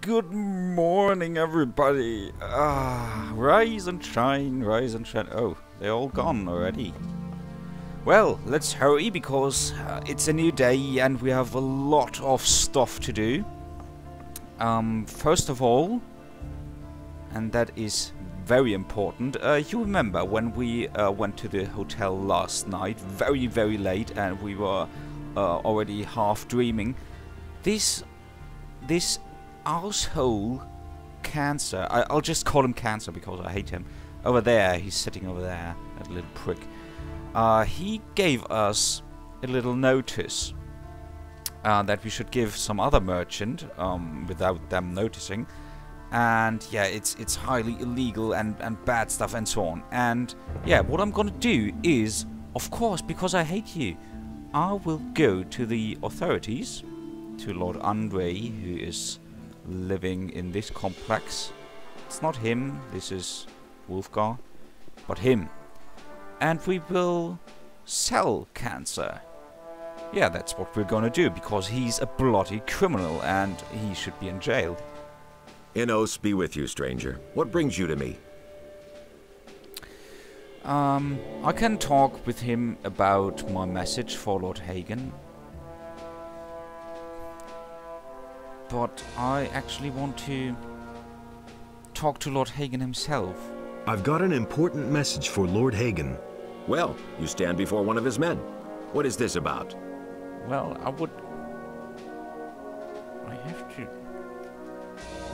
Good morning, everybody. Rise and shine, rise and shine. Oh, they're all gone already. Well, let's hurry because it's a new day and we have a lot of stuff to do. First of all, and that is very important, you remember when we went to the hotel last night, very late, and we were already half dreaming. This arsehole Canthar, I'll just call him Canthar because I hate him. Over there, he's sitting over there, that little prick. He gave us a little notice that we should give some other merchant without them noticing. And yeah, it's highly illegal and bad stuff and so on. And yeah, what I'm gonna do is, of course, because I hate you, I will go to the authorities, to Lord Andre, who is living in this complex. It's not him, this is Wolfgar, but him. And we will sell Canthar. Yeah, that's what we're gonna do, because he's a bloody criminal and he should be in jail. Enos be with you, stranger. What brings you to me? I can talk with him about my message for Lord Hagen. But I actually want to talk to Lord Hagen himself. I've got an important message for Lord Hagen. Well, you stand before one of his men. What is this about? Well, I have to...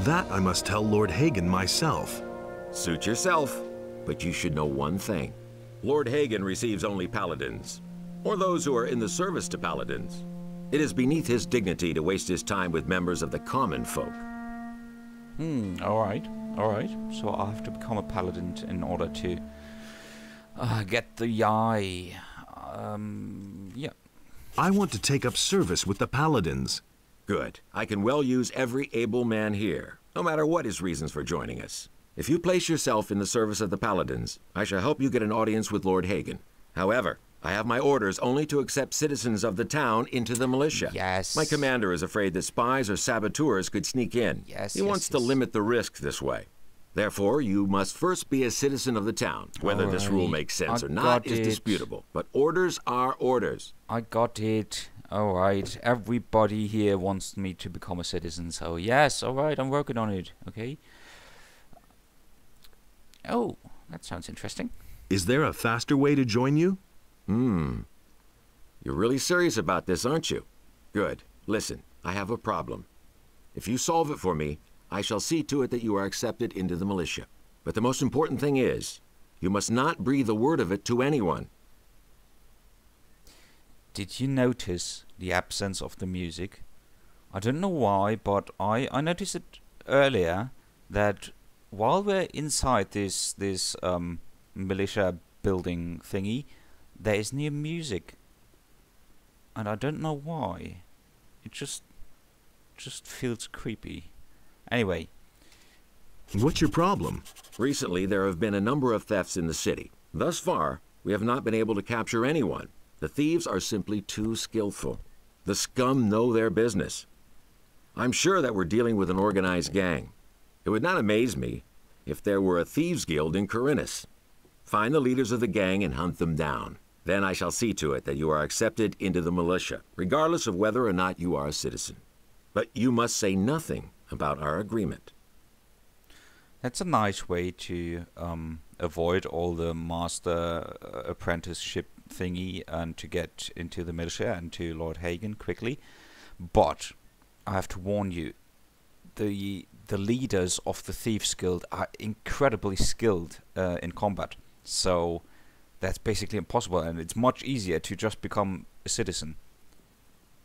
That I must tell Lord Hagen myself. Suit yourself, but you should know one thing. Lord Hagen receives only paladins, or those who are in the service to paladins. It is beneath his dignity to waste his time with members of the common folk. Alright. So I'll have to become a paladin in order to get the eye. Yeah. I want to take up service with the paladins. Good. I can well use every able man here, no matter what his reasons for joining us. If you place yourself in the service of the paladins, I shall help you get an audience with Lord Hagen. However, I have my orders only to accept citizens of the town into the militia. Yes. My commander is afraid that spies or saboteurs could sneak in. Yes. He wants to limit the risk this way. Therefore, you must first be a citizen of the town. Whether this rule makes sense or not is disputable. But orders are orders. I got it. Alright. Everybody here wants me to become a citizen, so yes, alright, I'm working on it. Okay. Oh, that sounds interesting. Is there a faster way to join you? You're really serious about this, aren't you? Good. Listen, I have a problem. If you solve it for me, I shall see to it that you are accepted into the militia. But the most important thing is, you must not breathe a word of it to anyone. Did you notice the absence of the music? I don't know why, but I noticed it earlier that while we're inside this militia building thingy, there is no music, and I don't know why. It just feels creepy. Anyway. What's your problem? Recently, there have been a number of thefts in the city. Thus far, we have not been able to capture anyone. The thieves are simply too skillful. The scum know their business. I'm sure that we're dealing with an organized gang. It would not amaze me if there were a Thieves Guild in Pyranha. Find the leaders of the gang and hunt them down. Then I shall see to it that you are accepted into the militia, regardless of whether or not you are a citizen. But you must say nothing about our agreement. That's a nice way to avoid all the master apprenticeship thingy and to get into the militia and to Lord Hagen quickly. But I have to warn you, the leaders of the Thieves Guild are incredibly skilled in combat. So that's basically impossible, and it's much easier to just become a citizen.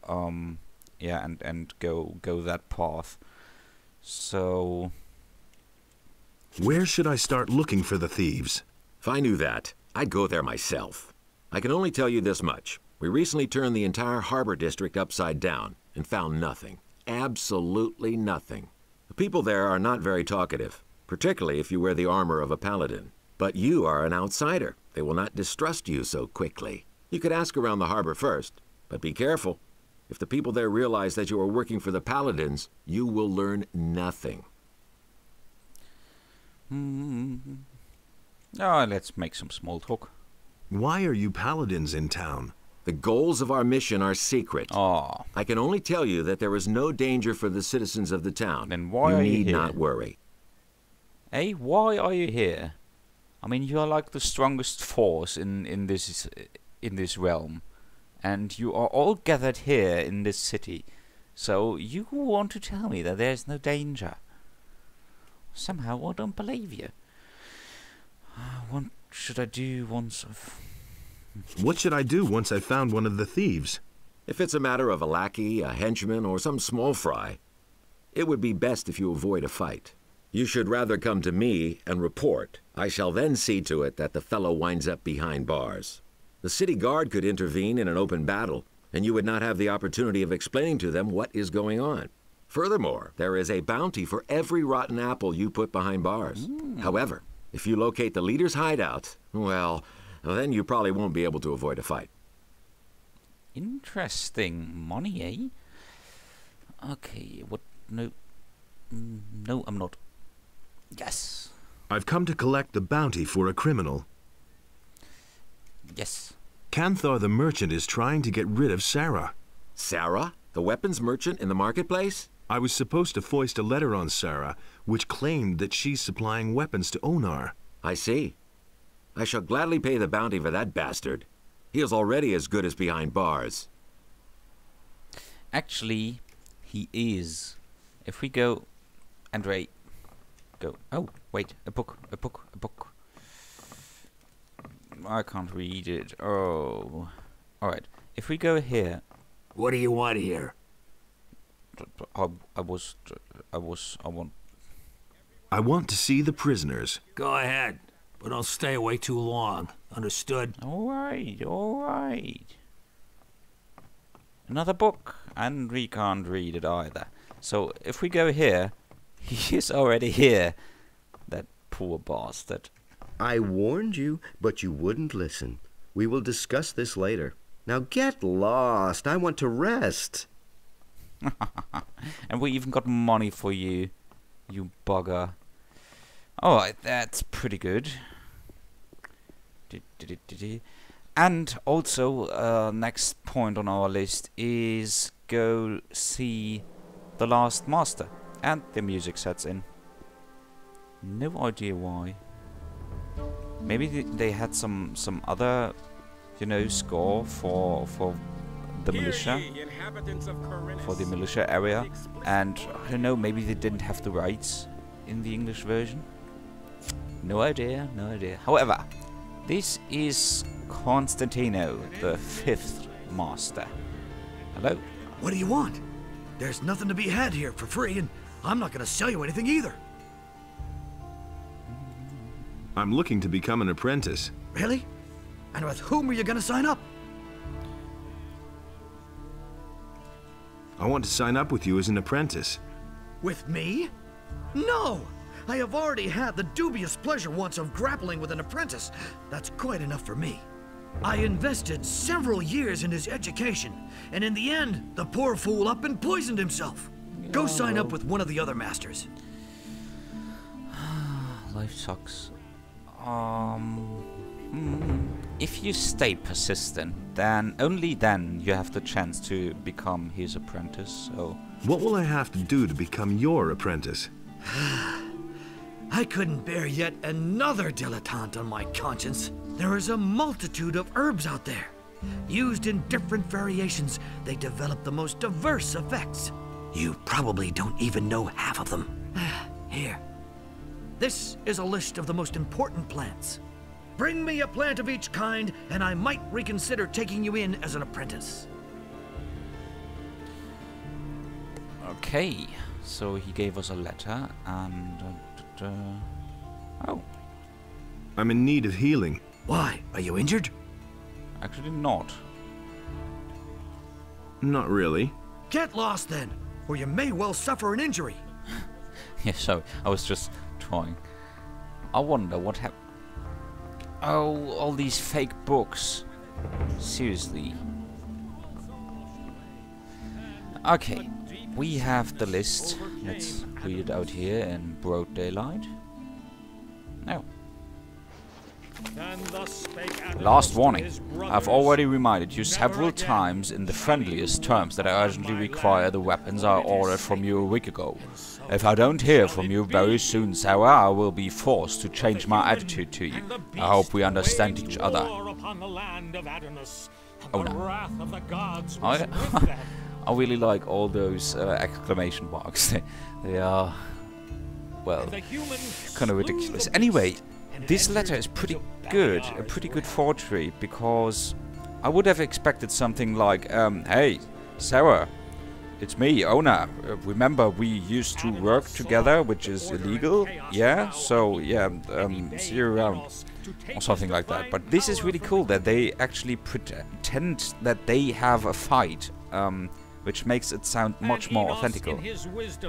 Yeah, and go that path. So where should I start looking for the thieves? If I knew that, I'd go there myself. I can only tell you this much. We recently turned the entire harbor district upside down and found nothing. Absolutely nothing. The people there are not very talkative, particularly if you wear the armor of a paladin. But you are an outsider. They will not distrust you so quickly. You could ask around the harbor first, but be careful. If the people there realize that you are working for the paladins, you will learn nothing. Oh, let's make some small talk. Why are you paladins in town? The goals of our mission are secret. Oh. I can only tell you that there is no danger for the citizens of the town. Then why are you need here? not worry. Hey, why are you here? I mean, you are like the strongest force in this realm, and you are all gathered here in this city. So you want to tell me that there's no danger? Somehow I don't believe you. What should I do once I've... What should I do once I've found one of the thieves? If it's a matter of a lackey, a henchman, or some small fry, it would be best if you avoid a fight. You should rather come to me and report. I shall then see to it that the fellow winds up behind bars. The city guard could intervene in an open battle, and you would not have the opportunity of explaining to them what is going on. Furthermore, there is a bounty for every rotten apple you put behind bars. However, if you locate the leader's hideout, well, then you probably won't be able to avoid a fight. Interesting. Money, eh? Okay, what? No. No, I'm not. Yes. I've come to collect the bounty for a criminal. Yes. Canthar the merchant is trying to get rid of Sarah. Sarah? The weapons merchant in the marketplace? I was supposed to foist a letter on Sarah, which claimed that she's supplying weapons to Onar. I see. I shall gladly pay the bounty for that bastard. He is already as good as behind bars. Actually, he is. If we go... Andre, go. Oh, wait. A book. A book. A book. I can't read it. Oh. Alright. If we go here... What do you want here? I want to see the prisoners. Go ahead, but don't stay away too long. Understood? Alright, alright. Another book, and we can't read it either. So, if we go here, he is already here. That poor bastard. I warned you, but you wouldn't listen. We will discuss this later. Now get lost. I want to rest. And we even got money for you, you bugger. Alright, that's pretty good. And also, next point on our list is go see the last master. And the music sets in. No idea why. Maybe they had some other, you know, score for the militia, for the militia area, and I don't know, maybe they didn't have the rights in the English version. No idea, no idea. However, this is Constantino, the 5th master. Hello? What do you want? There's nothing to be had here for free, and I'm not going to sell you anything either. I'm looking to become an apprentice. Really? And with whom are you going to sign up? I want to sign up with you as an apprentice. With me? No! I have already had the dubious pleasure once of grappling with an apprentice. That's quite enough for me. I invested several years in his education, and in the end, the poor fool up and poisoned himself. Go sign up with one of the other masters. Life sucks. If you stay persistent, then only then you have the chance to become his apprentice. So what will I have to do to become your apprentice? I couldn't bear yet another dilettante on my conscience. There is a multitude of herbs out there. Used in different variations, they develop the most diverse effects. You probably don't even know half of them. Here. This is a list of the most important plants. Bring me a plant of each kind, and I might reconsider taking you in as an apprentice. okay, so he gave us a letter and oh, I'm in need of healing. Why? Are you injured? actually not. Not really. Get lost then, or you may well suffer an injury. Yeah, so I was just trying. I wonder what happened. Oh, all these fake books. Seriously. Okay, we have the list. Let's read it out here in broad daylight. No. Last warning. I've already reminded you several times in the friendliest terms that I urgently require the weapons I ordered from you a week ago. If I don't hear from you very soon, Sarah, I will be forced to change my attitude to you. I hope we understand each other. Oh no. I really like all those exclamation marks. They are, well, kind of ridiculous. Anyway, this letter is pretty good, a pretty good forgery, because I would have expected something like, hey, Sarah, it's me, Ona. Remember, we used to work together, which is illegal, yeah? So, yeah, see you around, or something like that. But this is really cool that they actually pretend that they have a fight, which makes it sound much more authentical.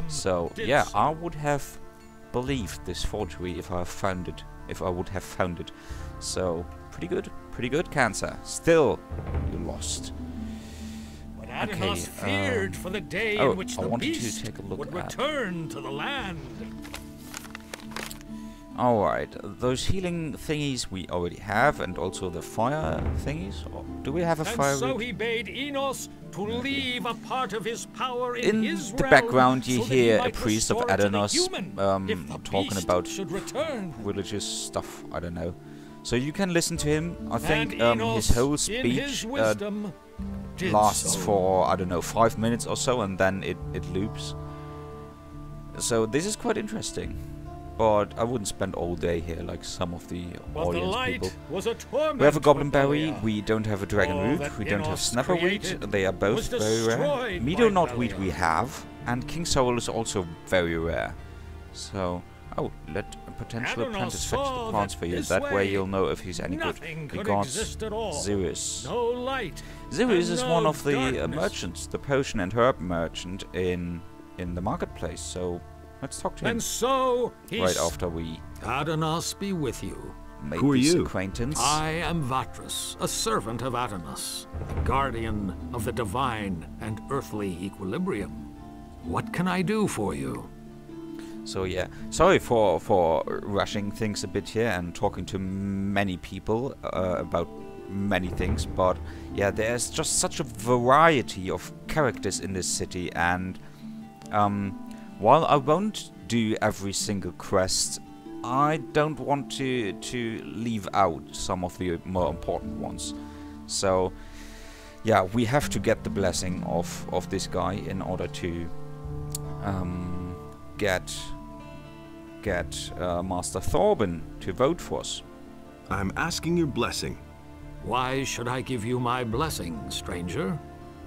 So, yeah, I would have believed this forgery if I found it. If I would have found it. So, pretty good, Canthar. Still, you lost. Okay, feared for the day in which the beast would return to the land. Alright, those healing thingies we already have, and also the fire thingies. Or do we have a fire? And so he bade Enos to leave a part of his power in his the realm, background you so hear a priest of Adanos talking about return. religious stuff, I don't know. So you can listen to him. I think his whole speech lasts for, I don't know, 5 minutes or so, and then it loops. So this is quite interesting. But I wouldn't spend all day here like some of the audience people. We have a goblin berry, we don't have a dragon root, we don't have snapperweed, they are both very rare. Meadow knotweed we have, and king sorrel is also very rare. So, oh, let a potential apprentice fetch the plants for you, that way you'll know if he's any good. We got Zeus. Zeus is one of the merchants, the potion and herb merchant in the marketplace, so let's talk to him. And so right after we Adanos be with you. make Who are this you? acquaintance. I am Vatras, a servant of Adanos, the guardian of the divine and earthly equilibrium. What can I do for you? So yeah, sorry for rushing things a bit here and talking to many people about many things, but yeah, there's just such a variety of characters in this city, and while I won't do every single quest, I don't want to leave out some of the more important ones. So yeah, we have to get the blessing of this guy in order to get Master Thorben to vote for us. I'm asking your blessing. Why should I give you my blessing, stranger?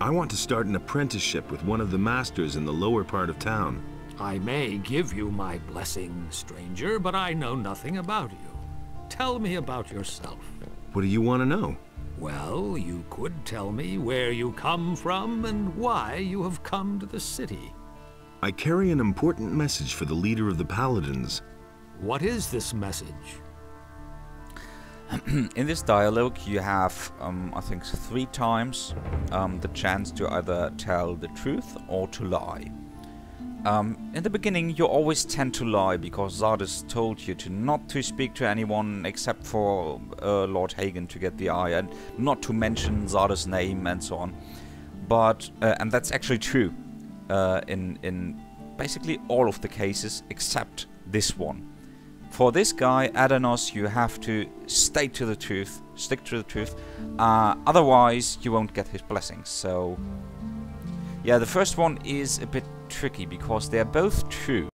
I want to start an apprenticeship with one of the masters in the lower part of town. I may give you my blessing, stranger, but I know nothing about you. Tell me about yourself. What do you want to know? Well, you could tell me where you come from and why you have come to the city. I carry an important message for the leader of the paladins. What is this message? In this dialogue you have, I think 3 times the chance to either tell the truth or to lie. In the beginning you always tend to lie because Zardes told you to not to speak to anyone except for Lord Hagen to get the eye, and not to mention Zardes' name and so on. But, and that's actually true in basically all of the cases except this one. For this guy, Adanos, you have to stick to the truth, otherwise you won't get his blessings. So yeah, the first one is a bit tricky because they are both true.